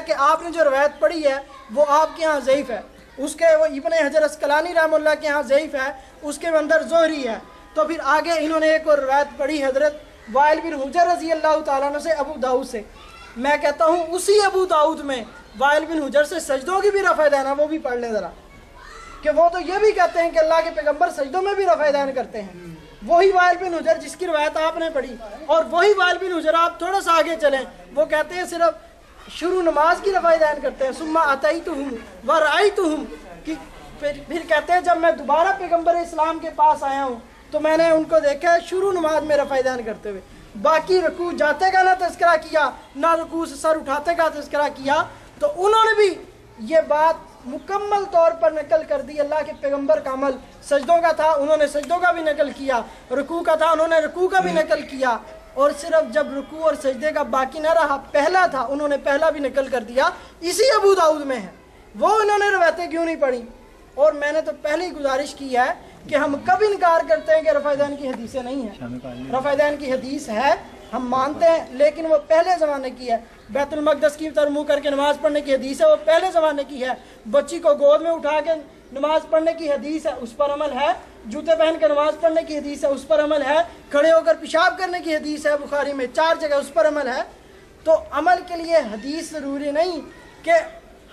کہ آپ نے جو روایت پڑھی ہے وہ آپ کے ہاں ضعیف ہے، اس کے وہ ابن حجر اسقلانی رحمہ اللہ کے ہاں ضعیف ہے، اس کے اندر زہری ہے۔ تو پھر آگے انہوں نے ایک اور روایت پڑھی حضرت وائل بن حجر رضی اللہ تعالیٰ عنہ سے ابو داؤد سے، میں کہتا ہوں اسی ابو داؤد میں وائل بن حجر سے سجدوں کی بھی رفع دین ہے، وہ بھی پڑھ لیں ذرا، کہ وہ تو یہ بھی کہتے ہیں کہ اللہ کے پیغمبر سجدوں میں بھی رفع دین کرتے ہیں۔ وہی وائل بن حجر جس کی روایت آپ نے پڑھی، اور وہی وائل بن حجر آپ تھوڑا سا آگے چلیں، وہ کہتے ہیں صرف شروع نماز کی رفع دین کرتے ہیں، ثم اتیتہم ورأیتہم، پھر کہتے ہیں جب میں دوبارہ پیغمبر اسلام کے پاس آیا ہوں تو میں نے ان کو دیکھا ہے شروع نماز میں رفع دین کرتے ہوئے، باقی رکوع جاتے کا نہ تذکرہ کیا، نہ رکوع سے سر اٹھاتے کا تذکرہ کیا۔ تو انہوں نے بھی یہ بات مکمل طور پر نقل کر دی، اللہ کے پیغمبر کا عمل سجدوں کا تھا، انہوں نے سجدوں کا بھی نقل کیا، رکوع کا تھا، انہوں نے رکوع کا بھی نقل کیا، اور صرف جب رکوع اور سجدے کا باقی نہ رہا پہلا تھا، انہوں نے پہلا بھی نقل کر دیا، اسی ابو داؤد میں ہے، وہ انہوں نے روایتیں کیوں نہیں پڑھی؟ اور میں نے تو پہلے ہی گزارش کی ہے کہ ہم کب انکار کرتے ہیں کہ رفع دین کی حدیثیں نہیں ہیں؟ رفع دین کی حدیث ہے، ہم مانتے ہیں، لیکن وہ پہلے زمانے کی ہے۔ بیت المقدس کی طرف منہ کر کے نماز پڑھنے کی حدیث ہے، وہ پہلے زمانے کی ہے۔ بچی کو گود میں اٹھا کے نماز پڑھنے کی حدیث ہے، اس پر عمل ہے۔ جوتے پہن کے نماز پڑھنے کی حدیث ہے، اس پر عمل ہے۔ کھڑے ہو کر پیشاب کرنے کی حدیث ہے بخاری میں 4 جگہ، اس پر عمل ہے۔ تو عمل کے لیے حدیث ضروری نہیں کہ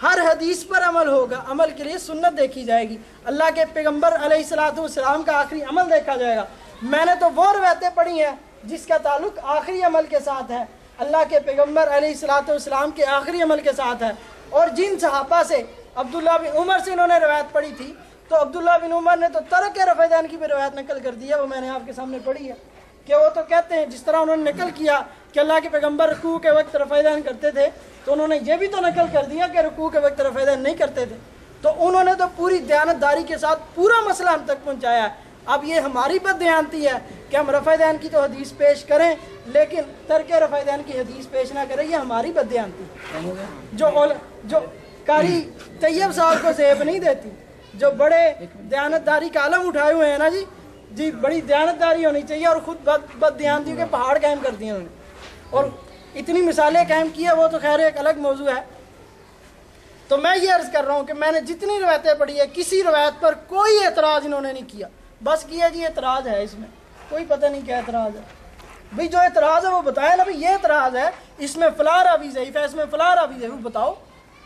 ہر حدیث پر عمل ہوگا، عمل کے لیے سنت دیکھی جائے گی، اللہ کے پیغمبر علیہ الصلوۃ والسلام کا آخری عمل دیکھا جائے گا۔ میں نے تو وہ روایتیں پڑھی ہیں جس کا تعلق آخری عمل کے ساتھ ہے، اللہ کے پیغمبر علیہ الصلوۃ والسلام کے آخری عمل کے ساتھ ہے۔ اور جن صحابہ سے عبداللہ بن عمر سے انہوں نے روایت پڑھی تھی، تو عبداللہ بن عمر نے تو ترک رفع دین کی بھی روایت نقل کر دی ہے، وہ میں نے آپ کے سامنے پڑھی ہے، کہ وہ تو کہتے ہیں جس طرح انہوں نے نقل کیا کہ اللہ کے پیغمبر رکوع کے وقت رفع دین کرتے تھے، تو انہوں نے یہ بھی تو نقل کر دیا کہ رکوع کے وقت رفع دین نہیں کرتے تھے۔ تو انہوں نے تو پوری دیانتداری کے ساتھ پورا مسئلہ ہم تک پہنچایا ہے۔ اب یہ ہماری بددیانتی ہے کہ ہم رفع دین کی تو حدیث پیش کریں لیکن ترک رفع دین کی حدیث پیش نہ کریں، یہ ہماری بددیانتی ہے جو قاری طیب صاحب کو زیب نہیں دیتی، جو بڑے دیانتداری کا علم اٹھائے ہوئے ہیں نا جی بڑی دیانتداری ہونی چاہیے، اور خود بددیانتیوں کے پہاڑ قائم کر دیے انہوں نے، اور اتنی مثالیں قائم کی ہے، وہ تو خیر ایک الگ موضوع ہے۔ تو میں یہ عرض کر رہا ہوں کہ میں نے جتنی روایتیں پڑھی ہے، کسی روایت پر کوئی اعتراض انہوں نے نہیں کیا، بس کیا جی اعتراض ہے، اس میں کوئی پتہ نہیں کیا اعتراض ہے، بھئی جو اعتراض ہے وہ بتائیں نا، بھئی یہ اعتراض ہے، اس میں فلاں راوی ضعیف ہے، اس میں فلاں راوی ضعیف، بتاؤ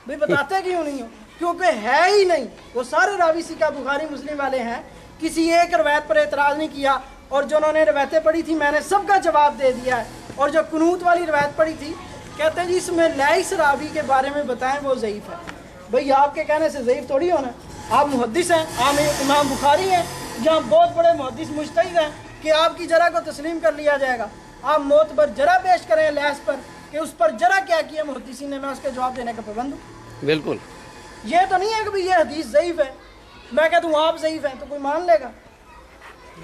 بھئی، بتاتے کیوں نہیں ہو؟ کیونکہ ہے ہی نہیں، وہ سارے راوی سکہ بخاری مسلم والے ہیں، کسی ایک روایت پر اعتراض نہیں کیا، اور جو انہوں نے روایتیں پڑھی تھی میں نے سب کا جواب دے دیا ہے۔ اور جو قنوت والی روایت پڑھی تھی، کہتے ہیں جی اس میں لیس راوی کے بارے میں بتائیں، وہ ضعیف ہے۔ بھئی آپ کے کہنے سے ضعیف تھوڑی ہونا، آپ محدث ہیں، آپ امام بخاری ہیں، جہاں بہت بڑے محدث مجتہد ہیں کہ آپ کی جرح کو تسلیم کر لیا جائے گا، آپ معتبر جرح پیش کریں لیس پر کہ اس پر جرح کیا کیا محدثین نے، میں اس کے جواب دینے کا پابند ہوں۔ بالکل یہ تو نہیں ہے کہ یہ حدیث ضعیف ہے، میں کہتا ہوں آپ ضعیف ہیں تو کوئی مان لے گا؟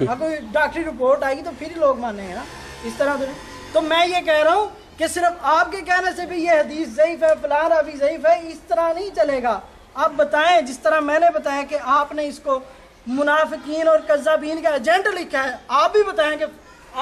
ہاں کوئی ڈاکٹری رپورٹ آئے گی تو پھر ہی لوگ مانیں گے نا، اس طرح تو نہیں۔ تو میں یہ کہہ رہا ہوں کہ صرف آپ کے کہنے سے بھی یہ حدیث ضعیف ہے، فلاں راوی ضعیف ہے، اس طرح نہیں چلے گا۔ آپ بتائیں، جس طرح میں نے بتایا کہ آپ نے اس کو منافقین اور کذابین کا ایجنٹ لکھا ہے، آپ بھی بتائیں کہ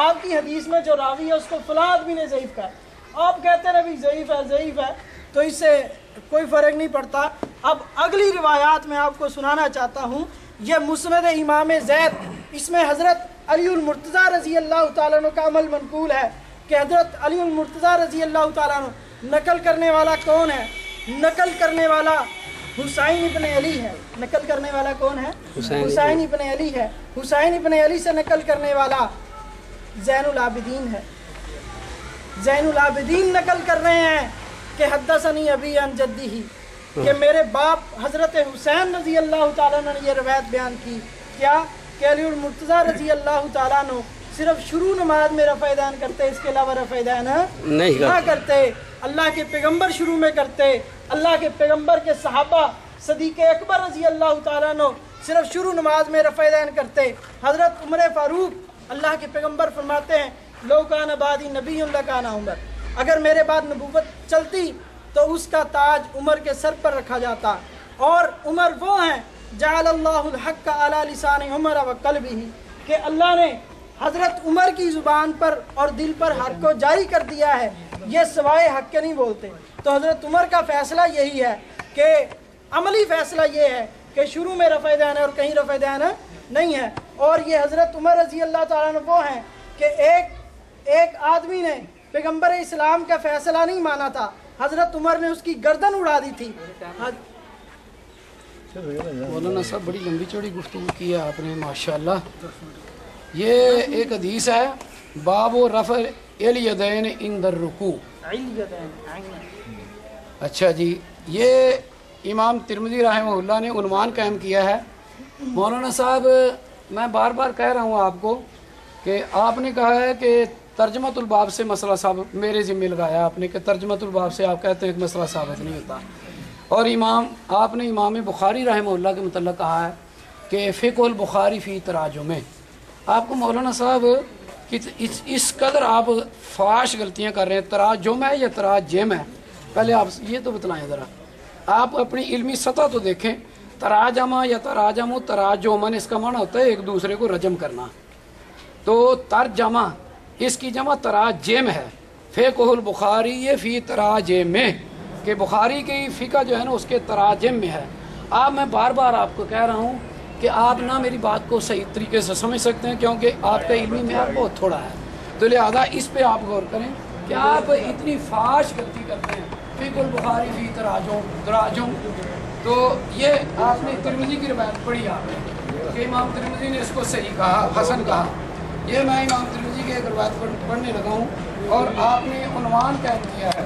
آپ کی حدیث میں جو راوی ہے اس کو فلاں آدمی نے ضعیف کہا ہے، آپ کہتے ہیں بھی ضعیف ہے، تو اس سے کوئی فرق نہیں پڑتا۔ اب اگلی روایات میں آپ کو سنانا چاہتا ہوں، یہ مسند امام زید، اس میں حضرت علی المرتضیٰ رضی اللہ تعالیٰ عنہ کا عمل منقول ہے کہ حضرت علی المرتضیٰ رضی اللہ تعالیٰ عنہ، نقل کرنے والا کون ہے؟ نقل کرنے والا حسین ابن علی ہے۔ نقل کرنے والا کون ہے؟ حسین ابن علی ہے۔ حسین ابن علی سے نقل کرنے والا زین العابدین ہے۔ زین العابدین نقل کر رہے ہیں کہ حدثنی ابی عن جدی، کہ میرے باپ حضرت حسین رضی اللہ تعالیٰ عنہ نے یہ روایت بیان کی، کیا کہ علی المرتضیٰ رضی اللہ تعالیٰ عنہ صرف شروع نماز میں رفع دین کرتے، اس کے علاوہ رفع دین نہ کرتے، اللہ کے پیغمبر شروع میں کرتے، اللہ کے پیغمبر کے صحابہ صدیق اکبر رضی اللہ تعالیٰ عنہ صرف شروع نماز میں رفع دین کرتے۔ حضرت عمر فاروق، اللہ کے پیغمبر فرماتے ہیں لو کان بعدی نبی لکان عمر، اگر میرے بعد نبوت چلتی تو اس کا تاج عمر کے سر پر رکھا جاتا، اور عمر وہ ہیں جعل اللہ الحق علی لسان عمر وقلبہ، کہ اللہ نے حضرت عمر کی زبان پر اور دل پر حق کو جاری کر دیا ہے، یہ سوائے حق کے نہیں بولتے۔ تو حضرت عمر کا فیصلہ یہی ہے کہ عملی فیصلہ یہ ہے کہ شروع میں رفع دین ہے اور کہیں رفع دین نہیں ہے۔ اور یہ حضرت عمر رضی اللہ تعالیٰ عنہ وہ ہیں کہ ایک آدمی نے پیغمبر اسلام کا فیصلہ نہیں مانا تھا، حضرت عمر نے اس کی گردن اڑا دی تھی۔ مولانا صاحب بڑی لمبی چوڑی گفتگو کی ہے آپ نے، ماشاءاللہ۔ یہ ایک حدیث ہے، باب و رفع الیدین عند الرکوع۔ اچھا جی، یہ امام ترمذی رحمہ اللہ نے عنوان قائم کیا ہے۔ مولانا صاحب میں بار بار کہہ رہا ہوں آپ کو کہ آپ نے کہا ہے کہ ترجمۃ الباب سے مسئلہ ثابت، میرے ذمہ لگایا آپ نے کہ ترجمۃ الباب سے آپ کہتے ہیں کہ مسئلہ ثابت نہیں ہوتا، اور آپ نے امام بخاری رحمہ اللہ کے متعلق کہا ہے کہ فقہ البخاری فی تراجم میں۔ آپ کو مولانا صاحب اس قدر آپ فاش غلطیاں کر رہے ہیں، تراجم ہے یا تراجم ہے؟ پہلے آپ یہ تو بتلائیں ذرا، آپ اپنی علمی سطح تو دیکھیں۔ تراجمہ یا تراجم، تراجمن اس کا معنی ہوتا ہے ایک دوسرے کو رجم کرنا، تو ترجمہ اس کی جمع تراجم ہے۔ فقہ البخاری یہ فی تراجم میں، کہ بخاری کی فقہ جو ہے نا اس کے تراجم میں ہے۔ میں بار بار آپ کو کہہ رہا ہوں کہ آپ نہ میری بات کو صحیح طریقے سے سمجھ سکتے ہیں کیونکہ آپ کا علمی معیار بہت تھوڑا ہے، تو لہذا اس پہ آپ غور کریں کہ آپ اتنی فاش غلطی کرتے ہیں۔ فقہ البخاری فی تراجم، تو یہ آپ نے ترمذی کی روایت پڑھی آپ نے کہ امام ترمذی نے اس کو صحیح کہا، حسن کہا۔ یہ میں امام ترمذی کی ایک روایت پڑھنے لگا ہوں اور آپ نے عنوان قائم کیا ہے